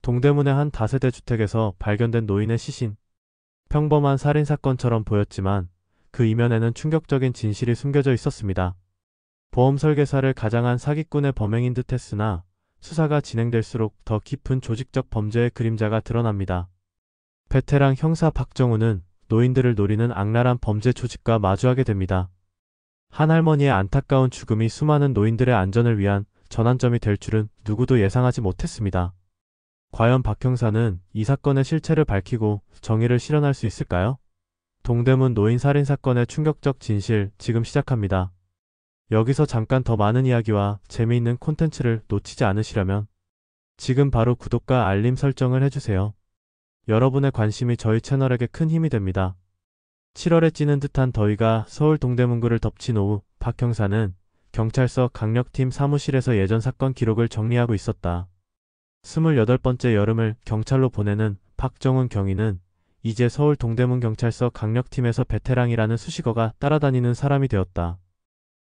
동대문의 한 다세대 주택에서 발견된 노인의 시신. 평범한 살인사건처럼 보였지만 그 이면에는 충격적인 진실이 숨겨져 있었습니다. 보험 설계사를 가장한 사기꾼의 범행인 듯 했으나 수사가 진행될수록 더 깊은 조직적 범죄의 그림자가 드러납니다. 베테랑 형사 박정우는 노인들을 노리는 악랄한 범죄 조직과 마주하게 됩니다. 한 할머니의 안타까운 죽음이 수많은 노인들의 안전을 위한 전환점이 될 줄은 누구도 예상하지 못했습니다. 과연 박 형사는 이 사건의 실체를 밝히고 정의를 실현할 수 있을까요? 동대문 노인 살인 사건의 충격적 진실 지금 시작합니다. 여기서 잠깐 더 많은 이야기와 재미있는 콘텐츠를 놓치지 않으시려면 지금 바로 구독과 알림 설정을 해주세요. 여러분의 관심이 저희 채널에게 큰 힘이 됩니다. 7월에 찌는 듯한 더위가 서울 동대문구를 덮친 오후, 박 형사는 경찰서 강력팀 사무실에서 예전 사건 기록을 정리하고 있었다. 28번째 여름을 경찰로 보내는 박정훈 경위는 이제 서울 동대문 경찰서 강력팀에서 베테랑이라는 수식어가 따라다니는 사람이 되었다.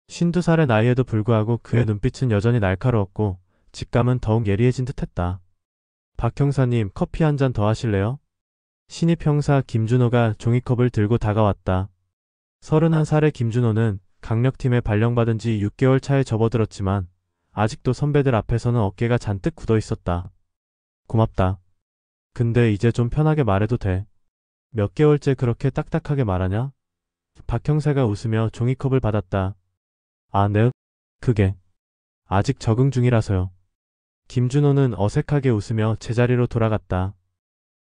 52살의 나이에도 불구하고 그의 눈빛은 여전히 날카로웠고 직감은 더욱 예리해진 듯했다. 박 형사님, 커피 한 잔 더 하실래요? 신입 형사 김준호가 종이컵을 들고 다가왔다. 31살의 김준호는 강력팀에 발령받은 지 6개월 차에 접어들었지만 아직도 선배들 앞에서는 어깨가 잔뜩 굳어 있었다. 고맙다. 근데 이제 좀 편하게 말해도 돼. 몇 개월째 그렇게 딱딱하게 말하냐? 박 형사가 웃으며 종이컵을 받았다. 아, 네. 그게 아직 적응 중이라서요. 김준호는 어색하게 웃으며 제자리로 돌아갔다.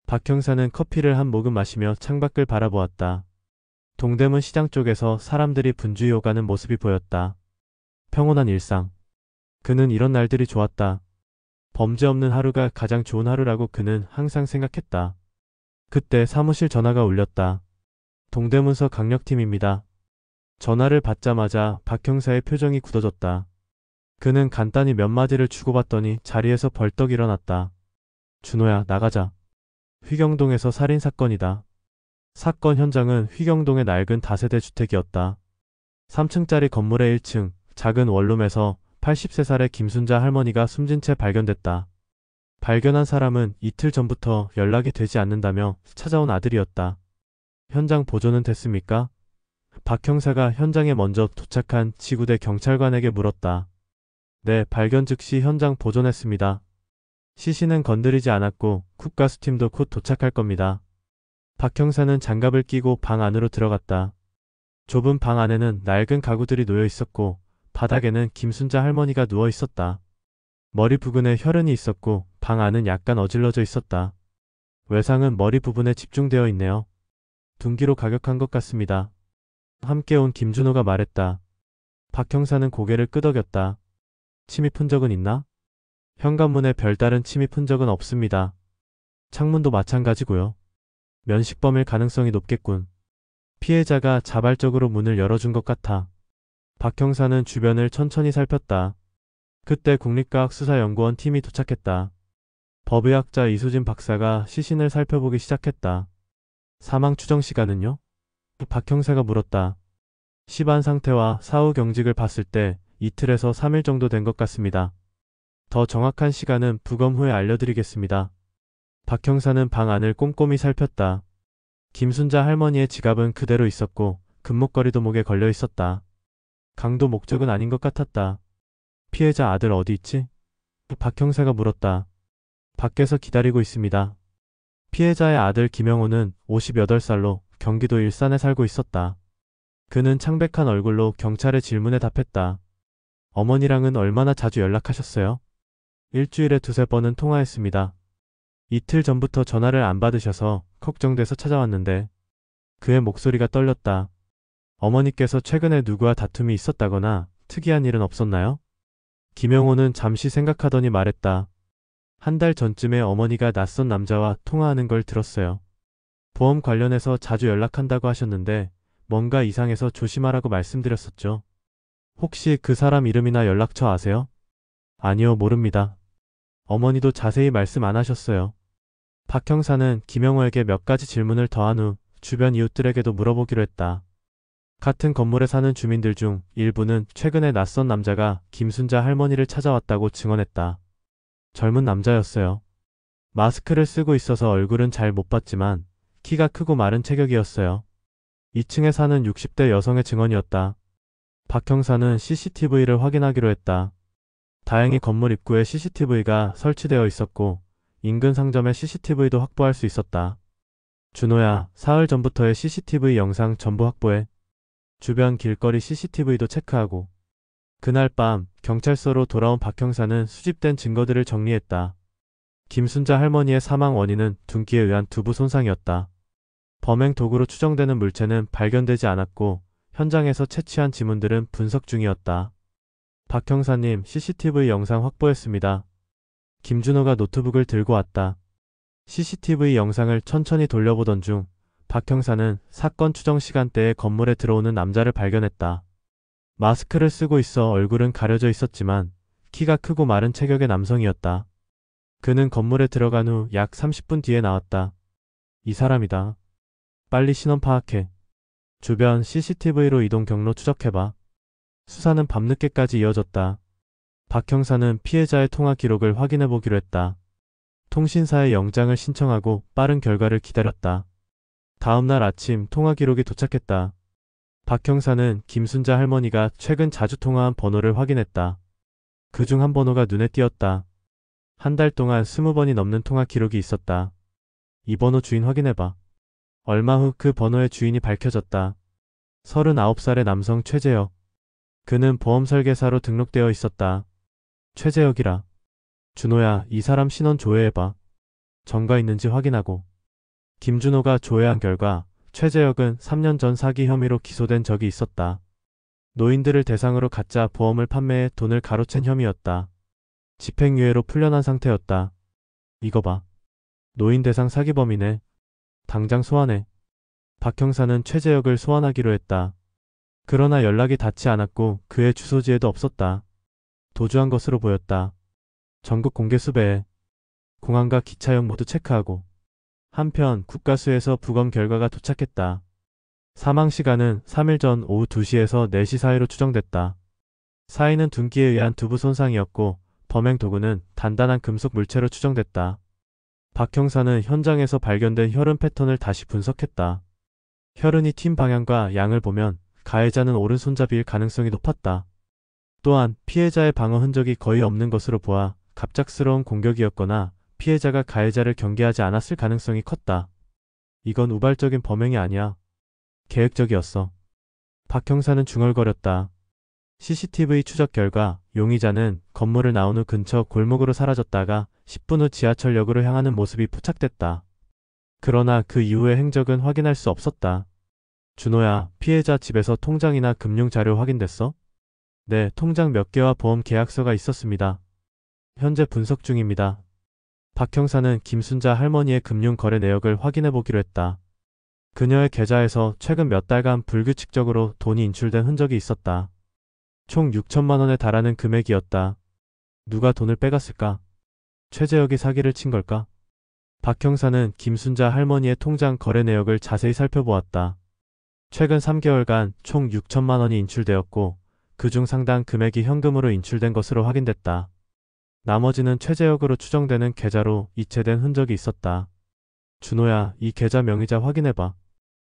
박 형사는 커피를 한 모금 마시며 창밖을 바라보았다. 동대문 시장 쪽에서 사람들이 분주히 오가는 모습이 보였다. 평온한 일상. 그는 이런 날들이 좋았다. 범죄 없는 하루가 가장 좋은 하루라고 그는 항상 생각했다. 그때 사무실 전화가 울렸다. 동대문서 강력팀입니다. 전화를 받자마자 박 형사의 표정이 굳어졌다. 그는 간단히 몇 마디를 주고받더니 자리에서 벌떡 일어났다. 준호야, 나가자. 휘경동에서 살인사건이다. 사건 현장은 휘경동의 낡은 다세대 주택이었다. 3층짜리 건물의 1층 작은 원룸에서 83살의 김순자 할머니가 숨진 채 발견됐다. 발견한 사람은 이틀 전부터 연락이 되지 않는다며 찾아온 아들이었다. 현장 보존은 됐습니까? 박 형사가 현장에 먼저 도착한 지구대 경찰관에게 물었다. 네, 발견 즉시 현장 보존했습니다. 시신은 건드리지 않았고 국가수팀도 곧 도착할 겁니다. 박 형사는 장갑을 끼고 방 안으로 들어갔다. 좁은 방 안에는 낡은 가구들이 놓여 있었고 바닥에는 김순자 할머니가 누워 있었다. 머리 부근에 혈흔이 있었고 방 안은 약간 어질러져 있었다. 외상은 머리 부분에 집중되어 있네요. 둔기로 가격한 것 같습니다. 함께 온 김준호가 말했다. 박 형사는 고개를 끄덕였다. 침입 흔적은 있나? 현관문에 별다른 침입 흔적은 없습니다. 창문도 마찬가지고요. 면식범일 가능성이 높겠군. 피해자가 자발적으로 문을 열어준 것 같아. 박 형사는 주변을 천천히 살폈다. 그때 국립과학수사연구원 팀이 도착했다. 법의학자 이수진 박사가 시신을 살펴보기 시작했다. 사망 추정 시간은요? 박 형사가 물었다. 시반 상태와 사후 경직을 봤을 때 이틀에서 3일 정도 된 것 같습니다. 더 정확한 시간은 부검 후에 알려드리겠습니다. 박 형사는 방 안을 꼼꼼히 살폈다. 김순자 할머니의 지갑은 그대로 있었고 금목걸이도 목에 걸려 있었다. 강도 목적은 아닌 것 같았다. 피해자 아들 어디 있지? 박 형사가 물었다. 밖에서 기다리고 있습니다. 피해자의 아들 김영호는 58살로 경기도 일산에 살고 있었다. 그는 창백한 얼굴로 경찰의 질문에 답했다. 어머니랑은 얼마나 자주 연락하셨어요? 일주일에 2~3번은 통화했습니다. 이틀 전부터 전화를 안 받으셔서 걱정돼서 찾아왔는데 그의 목소리가 떨렸다. 어머니께서 최근에 누구와 다툼이 있었다거나 특이한 일은 없었나요? 김영호는 잠시 생각하더니 말했다. 한 달 전쯤에 어머니가 낯선 남자와 통화하는 걸 들었어요. 보험 관련해서 자주 연락한다고 하셨는데 뭔가 이상해서 조심하라고 말씀드렸었죠. 혹시 그 사람 이름이나 연락처 아세요? 아니요, 모릅니다. 어머니도 자세히 말씀 안 하셨어요. 박 형사는 김영호에게 몇 가지 질문을 더한 후 주변 이웃들에게도 물어보기로 했다. 같은 건물에 사는 주민들 중 일부는 최근에 낯선 남자가 김순자 할머니를 찾아왔다고 증언했다. 젊은 남자였어요. 마스크를 쓰고 있어서 얼굴은 잘 못 봤지만 키가 크고 마른 체격이었어요. 2층에 사는 60대 여성의 증언이었다. 박 형사는 CCTV를 확인하기로 했다. 다행히 건물 입구에 CCTV가 설치되어 있었고 인근 상점의 CCTV도 확보할 수 있었다. 준호야, 사흘 전부터의 CCTV 영상 전부 확보해. 주변 길거리 CCTV도 체크하고. 그날 밤 경찰서로 돌아온 박 형사는 수집된 증거들을 정리했다. 김순자 할머니의 사망 원인은 둔기에 의한 두부 손상이었다. 범행 도구로 추정되는 물체는 발견되지 않았고 현장에서 채취한 지문들은 분석 중이었다. 박 형사님, CCTV 영상 확보했습니다. 김준호가 노트북을 들고 왔다. CCTV 영상을 천천히 돌려보던 중 박 형사는 사건 추정 시간대에 건물에 들어오는 남자를 발견했다. 마스크를 쓰고 있어 얼굴은 가려져 있었지만 키가 크고 마른 체격의 남성이었다. 그는 건물에 들어간 후 약 30분 뒤에 나왔다. 이 사람이다. 빨리 신원 파악해. 주변 CCTV로 이동 경로 추적해봐. 수사는 밤늦게까지 이어졌다. 박 형사는 피해자의 통화 기록을 확인해보기로 했다. 통신사에 영장을 신청하고 빠른 결과를 기다렸다. 다음날 아침 통화 기록이 도착했다. 박 형사는 김순자 할머니가 최근 자주 통화한 번호를 확인했다. 그중 한 번호가 눈에 띄었다. 한 달 동안 20번이 넘는 통화 기록이 있었다. 이 번호 주인 확인해봐. 얼마 후 그 번호의 주인이 밝혀졌다. 39살의 남성 최재혁. 그는 보험 설계사로 등록되어 있었다. 최재혁이라. 준호야, 이 사람 신원 조회해봐. 전과 있는지 확인하고. 김준호가 조회한 결과 최재혁은 3년 전 사기 혐의로 기소된 적이 있었다. 노인들을 대상으로 가짜 보험을 판매해 돈을 가로챈 혐의였다. 집행유예로 풀려난 상태였다. 이거 봐. 노인 대상 사기범이네. 당장 소환해. 박 형사는 최재혁을 소환하기로 했다. 그러나 연락이 닿지 않았고 그의 주소지에도 없었다. 도주한 것으로 보였다. 전국 공개 수배해. 공항과 기차역 모두 체크하고. 한편 국가수에서 부검 결과가 도착했다. 사망 시간은 3일 전 오후 2시에서 4시 사이로 추정됐다. 사인은 둔기에 의한 두부 손상이었고 범행 도구는 단단한 금속 물체로 추정됐다. 박 형사는 현장에서 발견된 혈흔 패턴을 다시 분석했다. 혈흔이 튄 방향과 양을 보면 가해자는 오른손잡이일 가능성이 높았다. 또한 피해자의 방어 흔적이 거의 없는 것으로 보아 갑작스러운 공격이었거나 피해자가 가해자를 경계하지 않았을 가능성이 컸다. 이건 우발적인 범행이 아니야. 계획적이었어. 박 형사는 중얼거렸다. CCTV 추적 결과 용의자는 건물을 나온 후 근처 골목으로 사라졌다가 10분 후 지하철역으로 향하는 모습이 포착됐다. 그러나 그 이후의 행적은 확인할 수 없었다. 준호야, 피해자 집에서 통장이나 금융 자료 확인됐어? 네, 통장 몇 개와 보험 계약서가 있었습니다. 현재 분석 중입니다. 박 형사는 김순자 할머니의 금융 거래 내역을 확인해 보기로 했다. 그녀의 계좌에서 최근 몇 달간 불규칙적으로 돈이 인출된 흔적이 있었다. 총 6천만 원에 달하는 금액이었다. 누가 돈을 빼갔을까? 최재혁이 사기를 친 걸까? 박 형사는 김순자 할머니의 통장 거래 내역을 자세히 살펴보았다. 최근 3개월간 총 6천만 원이 인출되었고 그중 상당 금액이 현금으로 인출된 것으로 확인됐다. 나머지는 최재혁으로 추정되는 계좌로 이체된 흔적이 있었다. 준호야, 이 계좌 명의자 확인해봐.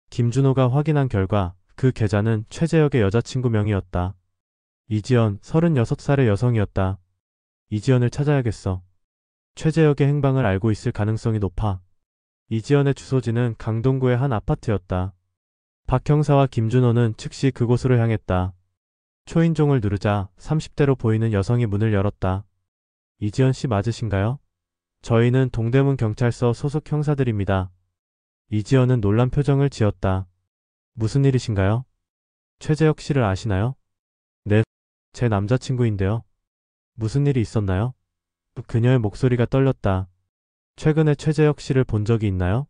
김준호가 확인한 결과 그 계좌는 최재혁의 여자친구 명의였다. 이지연, 36살의 여성이었다. 이지연을 찾아야겠어. 최재혁의 행방을 알고 있을 가능성이 높아. 이지연의 주소지는 강동구의 한 아파트였다. 박 형사와 김준호는 즉시 그곳으로 향했다. 초인종을 누르자 30대로 보이는 여성이 문을 열었다. 이지연 씨 맞으신가요? 저희는 동대문 경찰서 소속 형사들입니다. 이지연은 놀란 표정을 지었다. 무슨 일이신가요? 최재혁 씨를 아시나요? 네, 제 남자친구인데요. 무슨 일이 있었나요? 그녀의 목소리가 떨렸다. 최근에 최재혁 씨를 본 적이 있나요?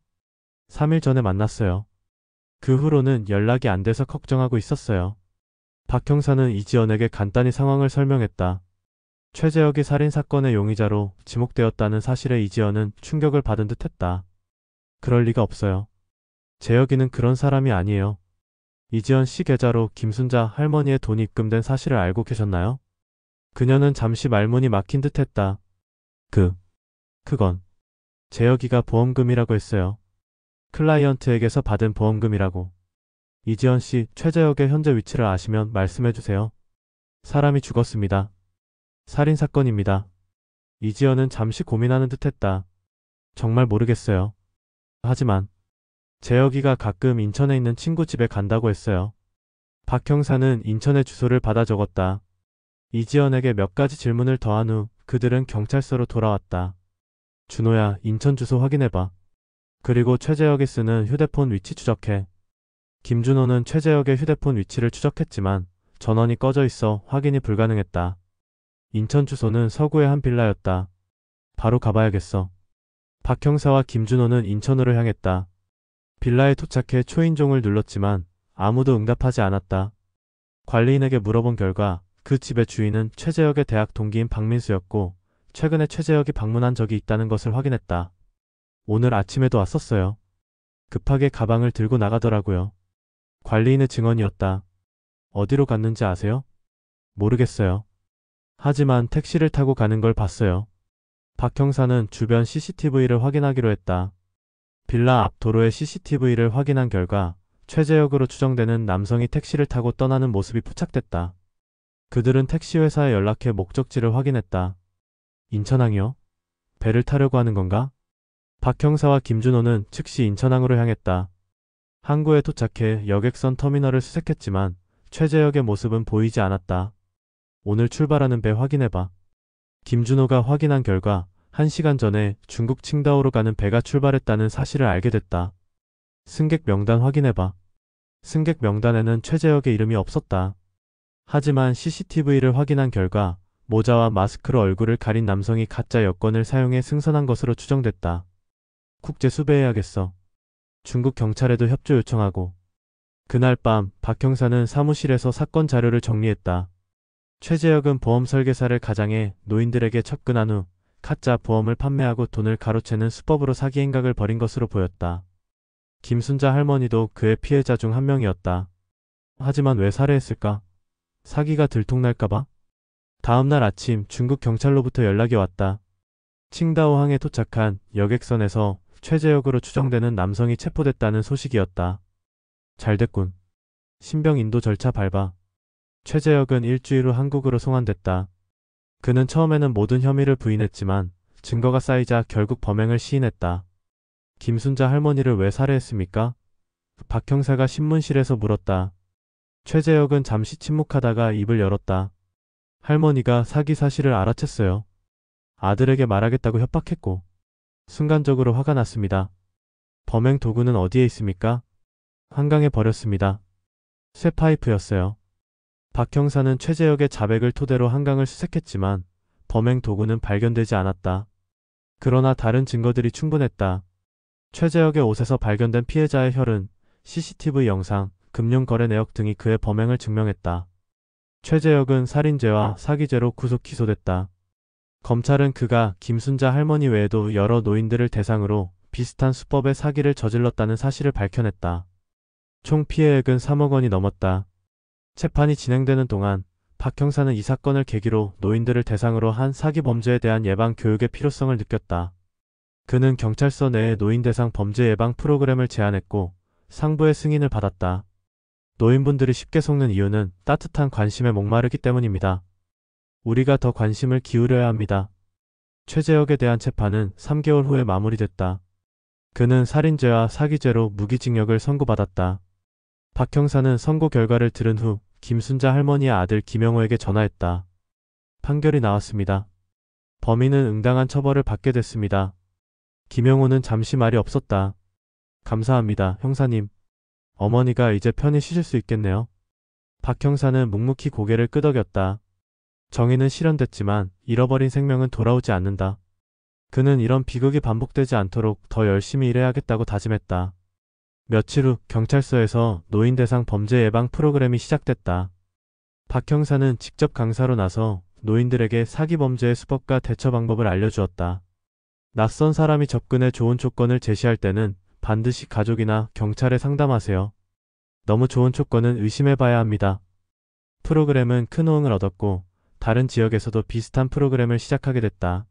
3일 전에 만났어요. 그 후로는 연락이 안 돼서 걱정하고 있었어요. 박 형사는 이지연에게 간단히 상황을 설명했다. 최재혁이 살인사건의 용의자로 지목되었다는 사실에 이지연은 충격을 받은 듯 했다. 그럴 리가 없어요. 재혁이는 그런 사람이 아니에요. 이지연 씨 계좌로 김순자 할머니의 돈이 입금된 사실을 알고 계셨나요? 그녀는 잠시 말문이 막힌 듯 했다. 그건 재혁이가 보험금이라고 했어요. 클라이언트에게서 받은 보험금이라고. 이지연 씨, 최재혁의 현재 위치를 아시면 말씀해 주세요. 사람이 죽었습니다. 살인사건입니다. 이지연은 잠시 고민하는 듯 했다. 정말 모르겠어요. 하지만 재혁이가 가끔 인천에 있는 친구 집에 간다고 했어요. 박 형사는 인천의 주소를 받아 적었다. 이지연에게 몇 가지 질문을 더한 후 그들은 경찰서로 돌아왔다. 준호야, 인천 주소 확인해봐. 그리고 최재혁이 쓰는 휴대폰 위치 추적해. 김준호는 최재혁의 휴대폰 위치를 추적했지만 전원이 꺼져 있어 확인이 불가능했다. 인천 주소는 서구의 한 빌라였다. 바로 가봐야겠어. 박 형사와 김준호는 인천으로 향했다. 빌라에 도착해 초인종을 눌렀지만 아무도 응답하지 않았다. 관리인에게 물어본 결과 그 집의 주인은 최재혁의 대학 동기인 박민수였고 최근에 최재혁이 방문한 적이 있다는 것을 확인했다. 오늘 아침에도 왔었어요. 급하게 가방을 들고 나가더라고요. 관리인의 증언이었다. 어디로 갔는지 아세요? 모르겠어요. 하지만 택시를 타고 가는 걸 봤어요. 박 형사는 주변 CCTV를 확인하기로 했다. 빌라 앞 도로의 CCTV를 확인한 결과 최재혁으로 추정되는 남성이 택시를 타고 떠나는 모습이 포착됐다. 그들은 택시 회사에 연락해 목적지를 확인했다. 인천항이요? 배를 타려고 하는 건가? 박 형사와 김준호는 즉시 인천항으로 향했다. 항구에 도착해 여객선 터미널을 수색했지만 최재혁의 모습은 보이지 않았다. 오늘 출발하는 배 확인해봐. 김준호가 확인한 결과 1시간 전에 중국 칭다오로 가는 배가 출발했다는 사실을 알게 됐다. 승객 명단 확인해봐. 승객 명단에는 최재혁의 이름이 없었다. 하지만 CCTV를 확인한 결과 모자와 마스크로 얼굴을 가린 남성이 가짜 여권을 사용해 승선한 것으로 추정됐다. 국제 수배해야겠어. 중국 경찰에도 협조 요청하고. 그날 밤 박 형사는 사무실에서 사건 자료를 정리했다. 최재혁은 보험 설계사를 가장해 노인들에게 접근한 후 가짜 보험을 판매하고 돈을 가로채는 수법으로 사기 행각을 벌인 것으로 보였다. 김순자 할머니도 그의 피해자 중 한 명이었다. 하지만 왜 살해했을까? 사기가 들통날까봐? 다음날 아침 중국 경찰로부터 연락이 왔다. 칭다오항에 도착한 여객선에서 최재혁으로 추정되는 남성이 체포됐다는 소식이었다. 잘됐군. 신병 인도 절차 밟아. 최재혁은 일주일 후 한국으로 송환됐다. 그는 처음에는 모든 혐의를 부인했지만 증거가 쌓이자 결국 범행을 시인했다. 김순자 할머니를 왜 살해했습니까? 박 형사가 신문실에서 물었다. 최재혁은 잠시 침묵하다가 입을 열었다. 할머니가 사기 사실을 알아챘어요. 아들에게 말하겠다고 협박했고. 순간적으로 화가 났습니다. 범행 도구는 어디에 있습니까? 한강에 버렸습니다. 쇠파이프였어요. 박 형사는 최재혁의 자백을 토대로 한강을 수색했지만 범행 도구는 발견되지 않았다. 그러나 다른 증거들이 충분했다. 최재혁의 옷에서 발견된 피해자의 혈흔, CCTV 영상, 금융거래 내역 등이 그의 범행을 증명했다. 최재혁은 살인죄와 사기죄로 구속 기소됐다. 검찰은 그가 김순자 할머니 외에도 여러 노인들을 대상으로 비슷한 수법의 사기를 저질렀다는 사실을 밝혀냈다. 총 피해액은 3억 원이 넘었다. 재판이 진행되는 동안 박 형사는 이 사건을 계기로 노인들을 대상으로 한 사기 범죄에 대한 예방 교육의 필요성을 느꼈다. 그는 경찰서 내에 노인 대상 범죄 예방 프로그램을 제안했고 상부의 승인을 받았다. 노인분들이 쉽게 속는 이유는 따뜻한 관심에 목마르기 때문입니다. 우리가 더 관심을 기울여야 합니다. 최재혁에 대한 재판은 3개월 후에 마무리됐다. 그는 살인죄와 사기죄로 무기징역을 선고받았다. 박 형사는 선고 결과를 들은 후 김순자 할머니의 아들 김영호에게 전화했다. 판결이 나왔습니다. 범인은 응당한 처벌을 받게 됐습니다. 김영호는 잠시 말이 없었다. 감사합니다, 형사님. 어머니가 이제 편히 쉬실 수 있겠네요. 박 형사는 묵묵히 고개를 끄덕였다. 정의는 실현됐지만 잃어버린 생명은 돌아오지 않는다. 그는 이런 비극이 반복되지 않도록 더 열심히 일해야겠다고 다짐했다. 며칠 후 경찰서에서 노인 대상 범죄 예방 프로그램이 시작됐다. 박 형사는 직접 강사로 나서 노인들에게 사기 범죄의 수법과 대처 방법을 알려주었다. 낯선 사람이 접근해 좋은 조건을 제시할 때는 반드시 가족이나 경찰에 상담하세요. 너무 좋은 조건은 의심해봐야 합니다. 프로그램은 큰 호응을 얻었고 다른 지역에서도 비슷한 프로그램을 시작하게 됐다.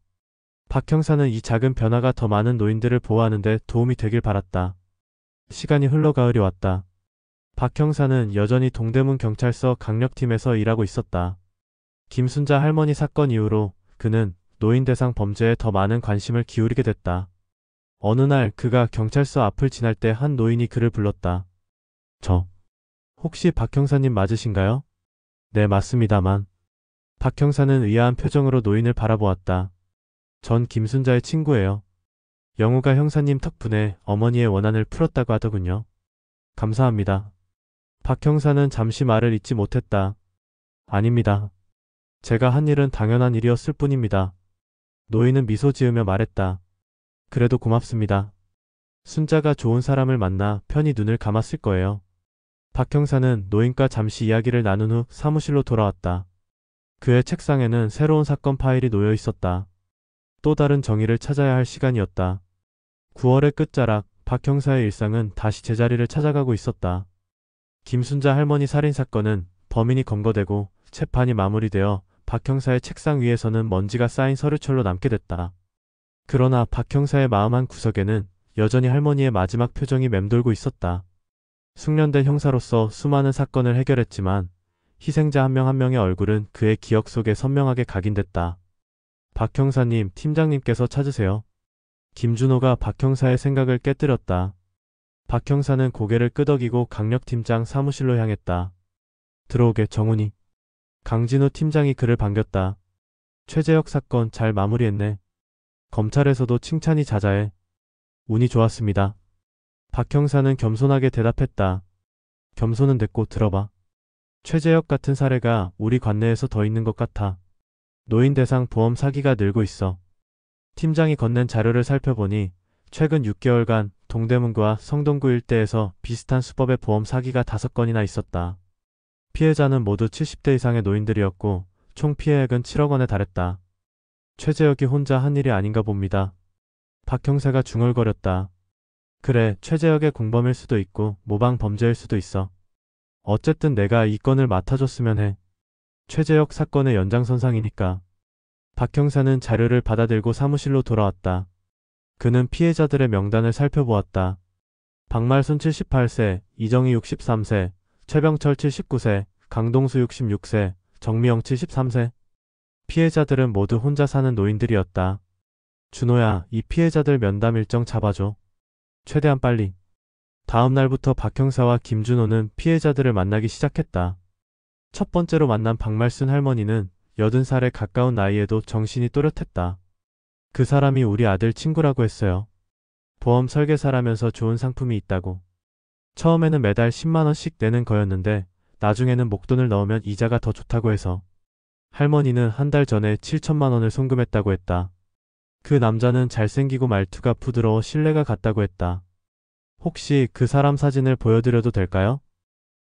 박 형사는 이 작은 변화가 더 많은 노인들을 보호하는 데 도움이 되길 바랐다. 시간이 흘러 가을이 왔다. 박 형사는 여전히 동대문 경찰서 강력팀에서 일하고 있었다. 김순자 할머니 사건 이후로 그는 노인 대상 범죄에 더 많은 관심을 기울이게 됐다. 어느 날 그가 경찰서 앞을 지날 때 한 노인이 그를 불렀다. 저, 혹시 박 형사님 맞으신가요? 네, 맞습니다만. 박 형사는 의아한 표정으로 노인을 바라보았다. 전 김순자의 친구예요. 영우가 형사님 덕분에 어머니의 원한을 풀었다고 하더군요. 감사합니다. 박 형사는 잠시 말을 잇지 못했다. 아닙니다. 제가 한 일은 당연한 일이었을 뿐입니다. 노인은 미소 지으며 말했다. 그래도 고맙습니다. 순자가 좋은 사람을 만나 편히 눈을 감았을 거예요. 박 형사는 노인과 잠시 이야기를 나눈 후 사무실로 돌아왔다. 그의 책상에는 새로운 사건 파일이 놓여 있었다. 또 다른 정의를 찾아야 할 시간이었다. 9월의 끝자락, 박 형사의 일상은 다시 제자리를 찾아가고 있었다. 김순자 할머니 살인사건은 범인이 검거되고 재판이 마무리되어 박 형사의 책상 위에서는 먼지가 쌓인 서류철로 남게 됐다. 그러나 박 형사의 마음 한 구석에는 여전히 할머니의 마지막 표정이 맴돌고 있었다. 숙련된 형사로서 수많은 사건을 해결했지만 희생자 한 명 한 명의 얼굴은 그의 기억 속에 선명하게 각인됐다. 박 형사님, 팀장님께서 찾으세요. 김준호가 박 형사의 생각을 깨뜨렸다. 박 형사는 고개를 끄덕이고 강력팀장 사무실로 향했다. 들어오게, 정훈이. 강진우 팀장이 그를 반겼다. 최재혁 사건 잘 마무리했네. 검찰에서도 칭찬이 자자해. 운이 좋았습니다. 박 형사는 겸손하게 대답했다. 겸손은 됐고 들어봐. 최재혁 같은 사례가 우리 관내에서 더 있는 것 같아. 노인 대상 보험 사기가 늘고 있어. 팀장이 건넨 자료를 살펴보니 최근 6개월간 동대문구와 성동구 일대에서 비슷한 수법의 보험 사기가 5건이나 있었다. 피해자는 모두 70대 이상의 노인들이었고 총 피해액은 7억 원에 달했다. 최재혁이 혼자 한 일이 아닌가 봅니다. 박 형사가 중얼거렸다. 그래, 최재혁의 공범일 수도 있고 모방 범죄일 수도 있어. 어쨌든 내가 이 건을 맡아줬으면 해. 최재혁 사건의 연장선상이니까. 박 형사는 자료를 받아들고 사무실로 돌아왔다. 그는 피해자들의 명단을 살펴보았다. 박말순 78세, 이정희 63세, 최병철 79세, 강동수 66세, 정미영 73세. 피해자들은 모두 혼자 사는 노인들이었다. 준호야, 이 피해자들 면담 일정 잡아줘. 최대한 빨리. 다음 날부터 박 형사와 김준호는 피해자들을 만나기 시작했다. 첫 번째로 만난 박말순 할머니는 80살에 가까운 나이에도 정신이 또렷했다. 그 사람이 우리 아들 친구라고 했어요. 보험 설계사라면서 좋은 상품이 있다고. 처음에는 매달 10만 원씩 내는 거였는데 나중에는 목돈을 넣으면 이자가 더 좋다고 해서. 할머니는 한 달 전에 7천만 원을 송금했다고 했다. 그 남자는 잘생기고 말투가 부드러워 신뢰가 갔다고 했다. 혹시 그 사람 사진을 보여드려도 될까요?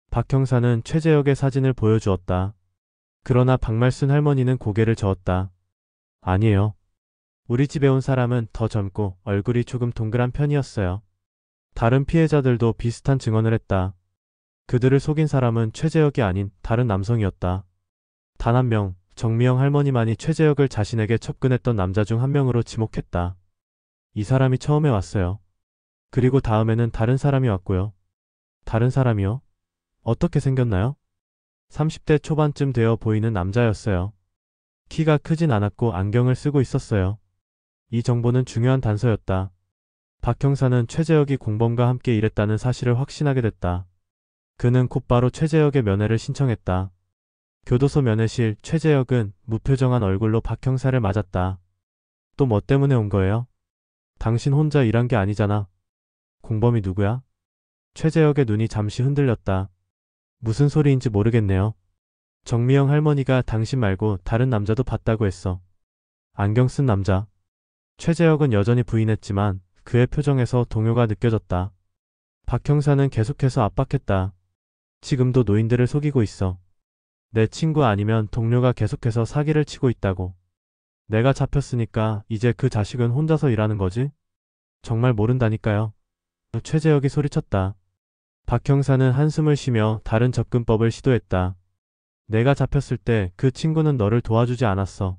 박 형사는 최재혁의 사진을 보여주었다. 그러나 박말순 할머니는 고개를 저었다. 아니에요. 우리 집에 온 사람은 더 젊고 얼굴이 조금 동그란 편이었어요. 다른 피해자들도 비슷한 증언을 했다. 그들을 속인 사람은 최재혁이 아닌 다른 남성이었다. 단 한 명, 정미영 할머니만이 최재혁을 자신에게 접근했던 남자 중 한 명으로 지목했다. 이 사람이 처음에 왔어요. 그리고 다음에는 다른 사람이 왔고요. 다른 사람이요? 어떻게 생겼나요? 30대 초반쯤 되어 보이는 남자였어요. 키가 크진 않았고 안경을 쓰고 있었어요. 이 정보는 중요한 단서였다. 박 형사는 최재혁이 공범과 함께 일했다는 사실을 확신하게 됐다. 그는 곧바로 최재혁의 면회를 신청했다. 교도소 면회실 최재혁은 무표정한 얼굴로 박 형사를 맞았다. 또 뭐 때문에 온 거예요? 당신 혼자 일한 게 아니잖아. 공범이 누구야? 최재혁의 눈이 잠시 흔들렸다. 무슨 소리인지 모르겠네요. 정미영 할머니가 당신 말고 다른 남자도 봤다고 했어. 안경 쓴 남자. 최재혁은 여전히 부인했지만 그의 표정에서 동요가 느껴졌다. 박 형사는 계속해서 압박했다. 지금도 노인들을 속이고 있어. 내 친구 아니면 동료가 계속해서 사기를 치고 있다고. 내가 잡혔으니까 이제 그 자식은 혼자서 일하는 거지? 정말 모른다니까요. 최재혁이 소리쳤다. 박 형사는 한숨을 쉬며 다른 접근법을 시도했다. 내가 잡혔을 때 그 친구는 너를 도와주지 않았어.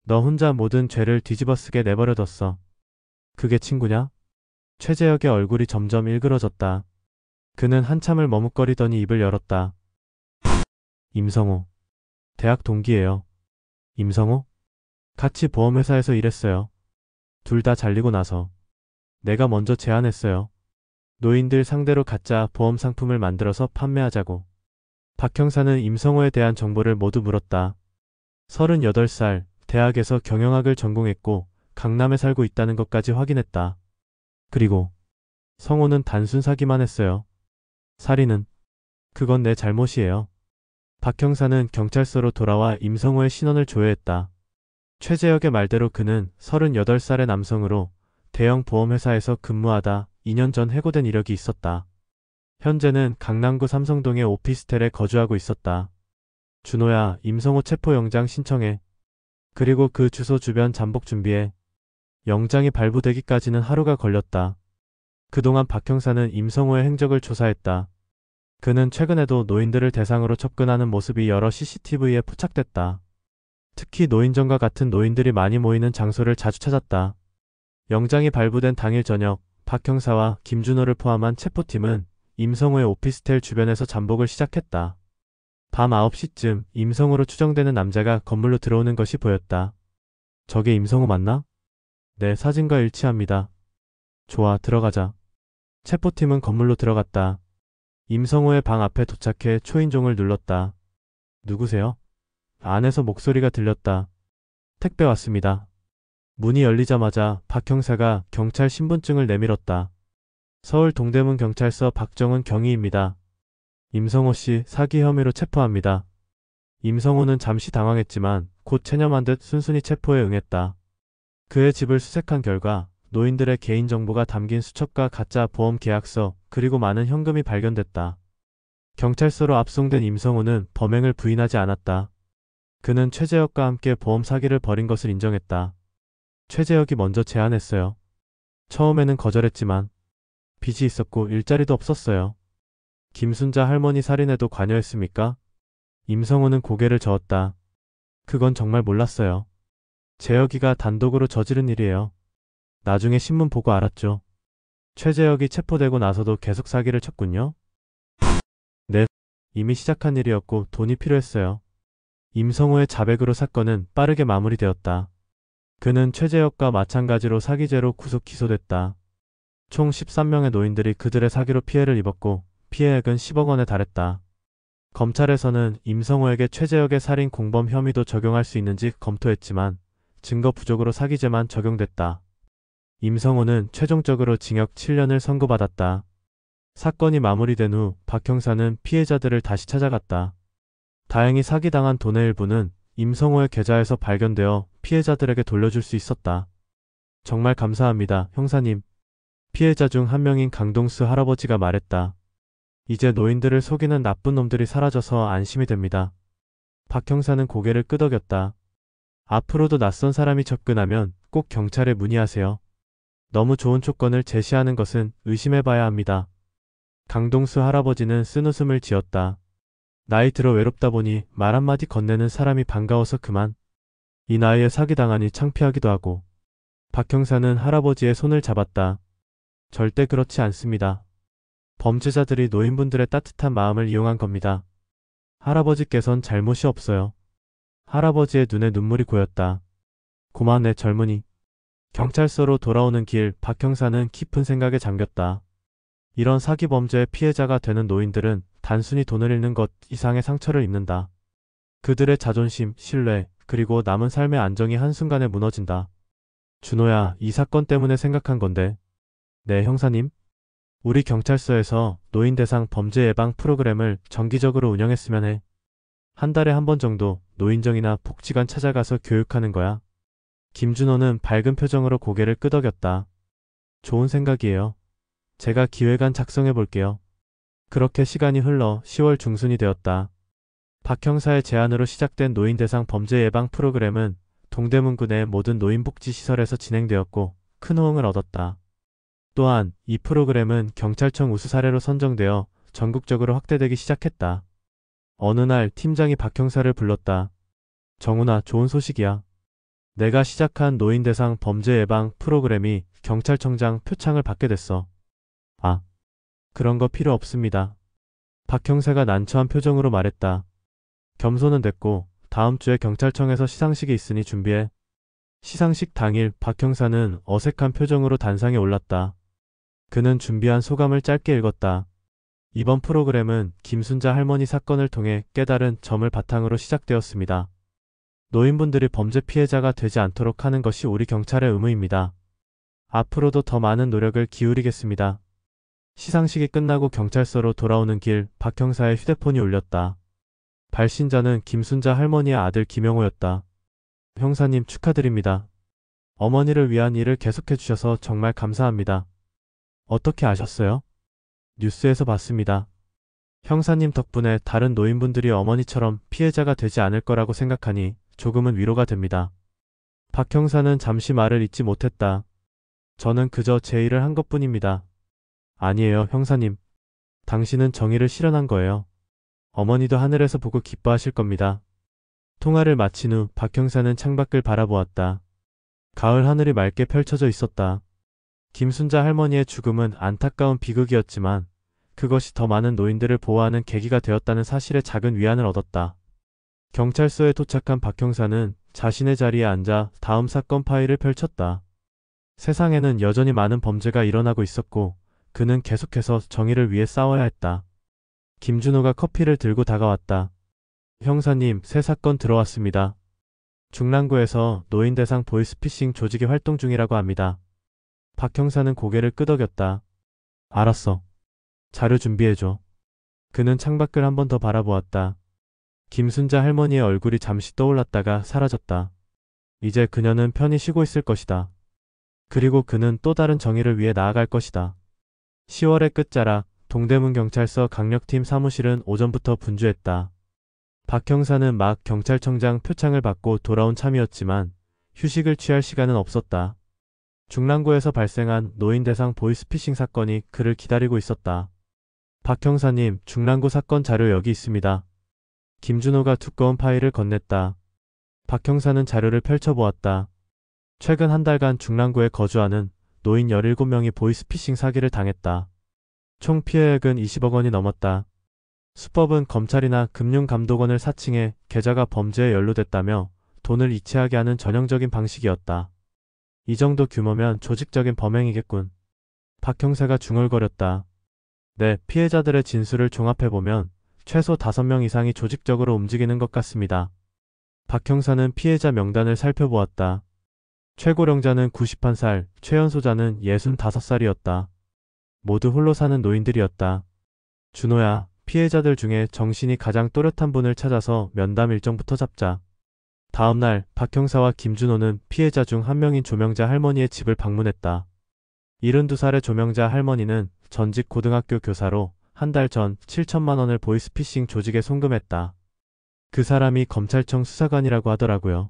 너 혼자 모든 죄를 뒤집어쓰게 내버려뒀어. 그게 친구냐? 최재혁의 얼굴이 점점 일그러졌다. 그는 한참을 머뭇거리더니 입을 열었다. 임성호. 대학 동기예요. 임성호? 같이 보험회사에서 일했어요. 둘 다 잘리고 나서. 내가 먼저 제안했어요. 노인들 상대로 가짜 보험 상품을 만들어서 판매하자고. 박 형사는 임성호에 대한 정보를 모두 물었다. 38살, 대학에서 경영학을 전공했고 강남에 살고 있다는 것까지 확인했다. 그리고 성호는 단순 사기만 했어요. 살인은? 그건 내 잘못이에요. 박 형사는 경찰서로 돌아와 임성호의 신원을 조회했다. 최재혁의 말대로 그는 38살의 남성으로 대형 보험회사에서 근무하다 2년 전 해고된 이력이 있었다. 현재는 강남구 삼성동의 오피스텔에 거주하고 있었다. 준호야, 임성호 체포영장 신청해. 그리고 그 주소 주변 잠복 준비해. 영장이 발부되기까지는 하루가 걸렸다. 그동안 박 형사는 임성호의 행적을 조사했다. 그는 최근에도 노인들을 대상으로 접근하는 모습이 여러 CCTV에 포착됐다. 특히 노인정과 같은 노인들이 많이 모이는 장소를 자주 찾았다. 영장이 발부된 당일 저녁, 박 형사와 김준호를 포함한 체포팀은 임성호의 오피스텔 주변에서 잠복을 시작했다. 밤 9시쯤 임성호로 추정되는 남자가 건물로 들어오는 것이 보였다. 저게 임성호 맞나? 네, 사진과 일치합니다. 좋아, 들어가자. 체포팀은 건물로 들어갔다. 임성호의 방 앞에 도착해 초인종을 눌렀다. 누구세요? 안에서 목소리가 들렸다. 택배 왔습니다. 문이 열리자마자 박 형사가 경찰 신분증을 내밀었다. 서울 동대문 경찰서 박정은 경위입니다. 임성호 씨 사기 혐의로 체포합니다. 임성호는 잠시 당황했지만 곧 체념한 듯 순순히 체포에 응했다. 그의 집을 수색한 결과 노인들의 개인정보가 담긴 수첩과 가짜 보험 계약서 그리고 많은 현금이 발견됐다. 경찰서로 압송된 임성호는 범행을 부인하지 않았다. 그는 최재혁과 함께 보험 사기를 벌인 것을 인정했다. 최재혁이 먼저 제안했어요. 처음에는 거절했지만 빚이 있었고 일자리도 없었어요. 김순자 할머니 살인에도 관여했습니까? 임성호는 고개를 저었다. 그건 정말 몰랐어요. 재혁이가 단독으로 저지른 일이에요. 나중에 신문 보고 알았죠. 최재혁이 체포되고 나서도 계속 사기를 쳤군요. 네, 이미 시작한 일이었고 돈이 필요했어요. 임성호의 자백으로 사건은 빠르게 마무리되었다. 그는 최재혁과 마찬가지로 사기죄로 구속 기소됐다. 총 13명의 노인들이 그들의 사기로 피해를 입었고 피해액은 10억 원에 달했다. 검찰에서는 임성호에게 최재혁의 살인 공범 혐의도 적용할 수 있는지 검토했지만 증거 부족으로 사기죄만 적용됐다. 임성호는 최종적으로 징역 7년을 선고받았다. 사건이 마무리된 후 박 형사는 피해자들을 다시 찾아갔다. 다행히 사기당한 돈의 일부는 임성호의 계좌에서 발견되어 피해자들에게 돌려줄 수 있었다. 정말 감사합니다, 형사님. 피해자 중 한 명인 강동수 할아버지가 말했다. 이제 노인들을 속이는 나쁜 놈들이 사라져서 안심이 됩니다. 박 형사는 고개를 끄덕였다. 앞으로도 낯선 사람이 접근하면 꼭 경찰에 문의하세요. 너무 좋은 조건을 제시하는 것은 의심해봐야 합니다. 강동수 할아버지는 쓴웃음을 지었다. 나이 들어 외롭다 보니 말 한마디 건네는 사람이 반가워서 그만. 이 나이에 사기당하니 창피하기도 하고. 박 형사는 할아버지의 손을 잡았다. 절대 그렇지 않습니다. 범죄자들이 노인분들의 따뜻한 마음을 이용한 겁니다. 할아버지께선 잘못이 없어요. 할아버지의 눈에 눈물이 고였다. 고마네 젊은이. 경찰서로 돌아오는 길 박 형사는 깊은 생각에 잠겼다. 이런 사기 범죄의 피해자가 되는 노인들은 단순히 돈을 잃는 것 이상의 상처를 입는다. 그들의 자존심, 신뢰, 그리고 남은 삶의 안정이 한순간에 무너진다. 준호야, 이 사건 때문에 생각한 건데. 네, 형사님. 우리 경찰서에서 노인 대상 범죄 예방 프로그램을 정기적으로 운영했으면 해. 한 달에 한 번 정도 노인정이나 복지관 찾아가서 교육하는 거야. 김준호는 밝은 표정으로 고개를 끄덕였다. 좋은 생각이에요. 제가 기획안 작성해 볼게요. 그렇게 시간이 흘러 10월 중순이 되었다. 박 형사의 제안으로 시작된 노인 대상 범죄 예방 프로그램은 동대문구 내 모든 노인복지시설에서 진행되었고 큰 호응을 얻었다. 또한 이 프로그램은 경찰청 우수 사례로 선정되어 전국적으로 확대되기 시작했다. 어느 날 팀장이 박 형사를 불렀다. 정훈아, 좋은 소식이야. 내가 시작한 노인 대상 범죄 예방 프로그램이 경찰청장 표창을 받게 됐어. 아, 그런 거 필요 없습니다. 박 형사가 난처한 표정으로 말했다. 겸손은 됐고 다음 주에 경찰청에서 시상식이 있으니 준비해. 시상식 당일 박 형사는 어색한 표정으로 단상에 올랐다. 그는 준비한 소감을 짧게 읽었다. 이번 프로그램은 김순자 할머니 사건을 통해 깨달은 점을 바탕으로 시작되었습니다. 노인분들이 범죄 피해자가 되지 않도록 하는 것이 우리 경찰의 의무입니다. 앞으로도 더 많은 노력을 기울이겠습니다. 시상식이 끝나고 경찰서로 돌아오는 길 박 형사의 휴대폰이 울렸다. 발신자는 김순자 할머니의 아들 김영호였다. 형사님 축하드립니다. 어머니를 위한 일을 계속해 주셔서 정말 감사합니다. 어떻게 아셨어요? 뉴스에서 봤습니다. 형사님 덕분에 다른 노인분들이 어머니처럼 피해자가 되지 않을 거라고 생각하니 조금은 위로가 됩니다. 박 형사는 잠시 말을 잇지 못했다. 저는 그저 제 일을 한 것뿐입니다. 아니에요, 형사님. 당신은 정의를 실현한 거예요. 어머니도 하늘에서 보고 기뻐하실 겁니다. 통화를 마친 후 박 형사는 창밖을 바라보았다. 가을 하늘이 맑게 펼쳐져 있었다. 김순자 할머니의 죽음은 안타까운 비극이었지만 그것이 더 많은 노인들을 보호하는 계기가 되었다는 사실에 작은 위안을 얻었다. 경찰서에 도착한 박 형사는 자신의 자리에 앉아 다음 사건 파일을 펼쳤다. 세상에는 여전히 많은 범죄가 일어나고 있었고 그는 계속해서 정의를 위해 싸워야 했다. 김준호가 커피를 들고 다가왔다. 형사님, 새 사건 들어왔습니다. 중랑구에서 노인 대상 보이스피싱 조직이 활동 중이라고 합니다. 박 형사는 고개를 끄덕였다. 알았어. 자료 준비해줘. 그는 창밖을 한 번 더 바라보았다. 김순자 할머니의 얼굴이 잠시 떠올랐다가 사라졌다. 이제 그녀는 편히 쉬고 있을 것이다. 그리고 그는 또 다른 정의를 위해 나아갈 것이다. 10월의 끝자락 동대문 경찰서 강력팀 사무실은 오전부터 분주했다. 박 형사는 막 경찰청장 표창을 받고 돌아온 참이었지만 휴식을 취할 시간은 없었다. 중랑구에서 발생한 노인 대상 보이스피싱 사건이 그를 기다리고 있었다. 박 형사님, 중랑구 사건 자료 여기 있습니다. 김준호가 두꺼운 파일을 건넸다. 박 형사는 자료를 펼쳐보았다. 최근 한 달간 중랑구에 거주하는 노인 17명이 보이스피싱 사기를 당했다. 총 피해액은 20억 원이 넘었다. 수법은 검찰이나 금융감독원을 사칭해 계좌가 범죄에 연루됐다며 돈을 이체하게 하는 전형적인 방식이었다. 이 정도 규모면 조직적인 범행이겠군. 박 형사가 중얼거렸다. 네, 피해자들의 진술을 종합해보면 최소 5명 이상이 조직적으로 움직이는 것 같습니다. 박 형사는 피해자 명단을 살펴보았다. 최고령자는 91살, 최연소자는 65살이었다. 모두 홀로 사는 노인들이었다. 준호야, 피해자들 중에 정신이 가장 또렷한 분을 찾아서 면담 일정부터 잡자. 다음날 박 형사와 김준호는 피해자 중 한 명인 조명자 할머니의 집을 방문했다. 72살의 조명자 할머니는 전직 고등학교 교사로 한 달 전 7천만 원을 보이스피싱 조직에 송금했다. 그 사람이 검찰청 수사관이라고 하더라고요.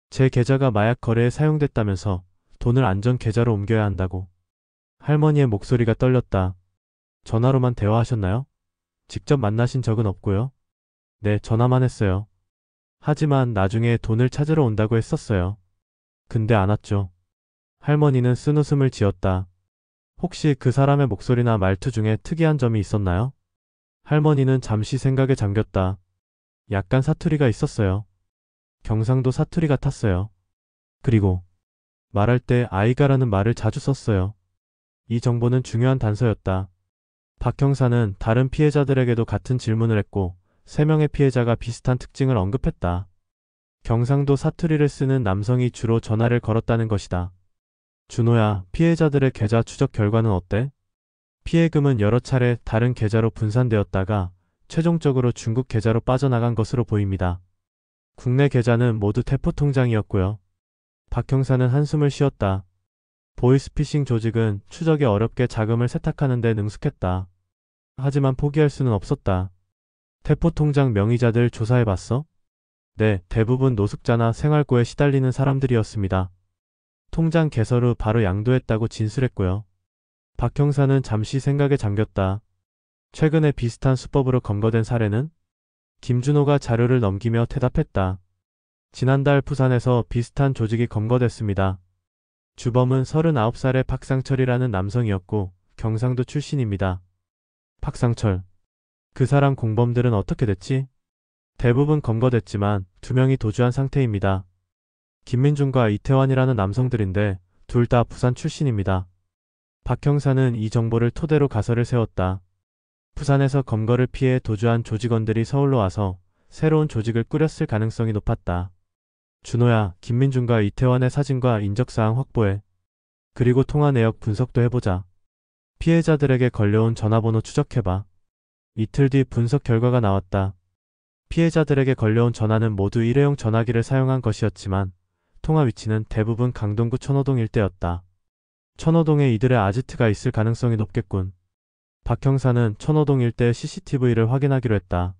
제 계좌가 마약 거래에 사용됐다면서 돈을 안전 계좌로 옮겨야 한다고. 할머니의 목소리가 떨렸다. 전화로만 대화하셨나요? 직접 만나신 적은 없고요. 네, 전화만 했어요. 하지만 나중에 돈을 찾으러 온다고 했었어요. 근데 안 왔죠. 할머니는 쓴웃음을 지었다. 혹시 그 사람의 목소리나 말투 중에 특이한 점이 있었나요? 할머니는 잠시 생각에 잠겼다. 약간 사투리가 있었어요. 경상도 사투리 같았어요. 그리고 말할 때 아이가라는 말을 자주 썼어요. 이 정보는 중요한 단서였다. 박 형사는 다른 피해자들에게도 같은 질문을 했고 3명의 피해자가 비슷한 특징을 언급했다. 경상도 사투리를 쓰는 남성이 주로 전화를 걸었다는 것이다. 준호야, 피해자들의 계좌 추적 결과는 어때? 피해금은 여러 차례 다른 계좌로 분산되었다가 최종적으로 중국 계좌로 빠져나간 것으로 보입니다. 국내 계좌는 모두 대포통장이었고요. 박 형사는 한숨을 쉬었다. 보이스피싱 조직은 추적에 어렵게 자금을 세탁하는 데 능숙했다. 하지만 포기할 수는 없었다. 대포통장 명의자들 조사해봤어? 네, 대부분 노숙자나 생활고에 시달리는 사람들이었습니다. 통장 개설 후 바로 양도했다고 진술했고요. 박 형사는 잠시 생각에 잠겼다. 최근에 비슷한 수법으로 검거된 사례는? 김준호가 자료를 넘기며 대답했다. 지난달 부산에서 비슷한 조직이 검거됐습니다. 주범은 39살의 박상철이라는 남성이었고 경상도 출신입니다. 박상철. 그 사람 공범들은 어떻게 됐지? 대부분 검거됐지만 2명이 도주한 상태입니다. 김민준과 이태환이라는 남성들인데 둘 다 부산 출신입니다. 박 형사는 이 정보를 토대로 가설을 세웠다. 부산에서 검거를 피해 도주한 조직원들이 서울로 와서 새로운 조직을 꾸렸을 가능성이 높았다. 준호야, 김민준과 이태환의 사진과 인적사항 확보해. 그리고 통화 내역 분석도 해보자. 피해자들에게 걸려온 전화번호 추적해봐. 이틀 뒤 분석 결과가 나왔다. 피해자들에게 걸려온 전화는 모두 일회용 전화기를 사용한 것이었지만 통화 위치는 대부분 강동구 천호동 일대였다. 천호동에 이들의 아지트가 있을 가능성이 높겠군. 박 형사는 천호동 일대의 CCTV를 확인하기로 했다.